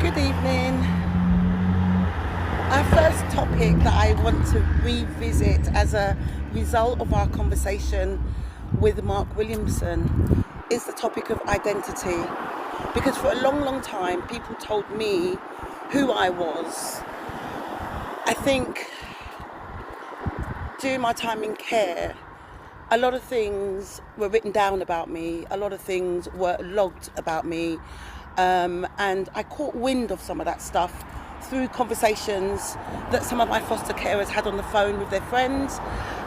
Good evening. Our first topic that I want to revisit as a result of our conversation with Mark Williamson is the topic of identity. Because for a long, long time, people told me who I was. I think during my time in care, a lot of things were written down about me, a lot of things were logged about me, and I caught wind of some of that stuff through conversations that some of my foster carers had on the phone with their friends,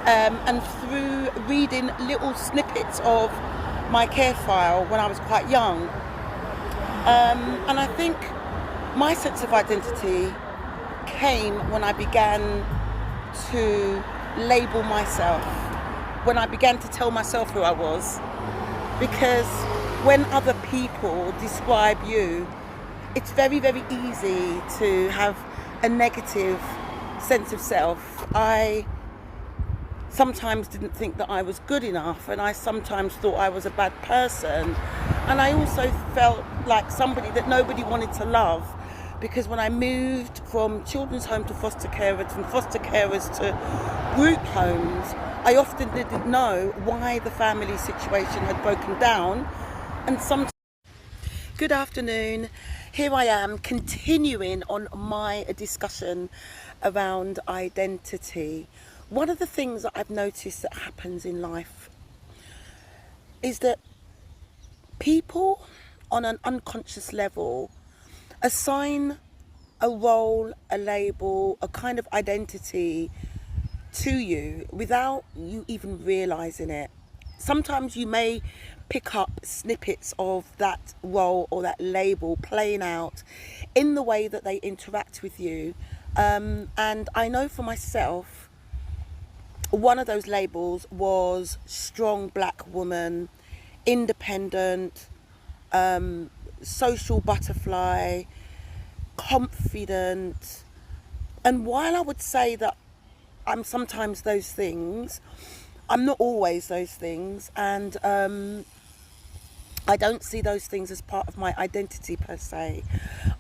and through reading little snippets of my care file when I was quite young. And I think my sense of identity came when I began to label myself, when I began to tell myself who I was. Because when other people describe you, it's very, very easy to have a negative sense of self. I sometimes didn't think that I was good enough, and I sometimes thought I was a bad person. And I also felt like somebody that nobody wanted to love, because when I moved from children's home to foster carers, from foster carers to group homes, I often didn't know why the family situation had broken down. And sometimes... Good afternoon. Here I am continuing on my discussion around identity. One of the things that I've noticed that happens in life is that people on an unconscious level assign a role, a label, a kind of identity to you without you even realizing it. Sometimes you may pick up snippets of that role or that label playing out in the way that they interact with you. And I know for myself, one of those labels was strong black woman, independent, social butterfly, confident. And while I would say that I'm sometimes those things, I'm not always those things, and I don't see those things as part of my identity per se.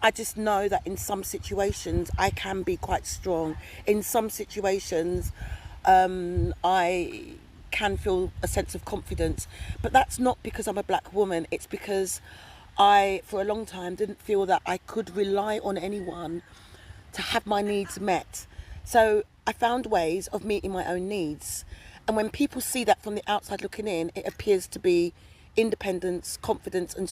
I just know that in some situations I can be quite strong. In some situations I can feel a sense of confidence, but that's not because I'm a black woman. It's because I, for a long time, didn't feel that I could rely on anyone to have my needs met. So I found ways of meeting my own needs. And when people see that from the outside looking in, it appears to be independence, confidence, and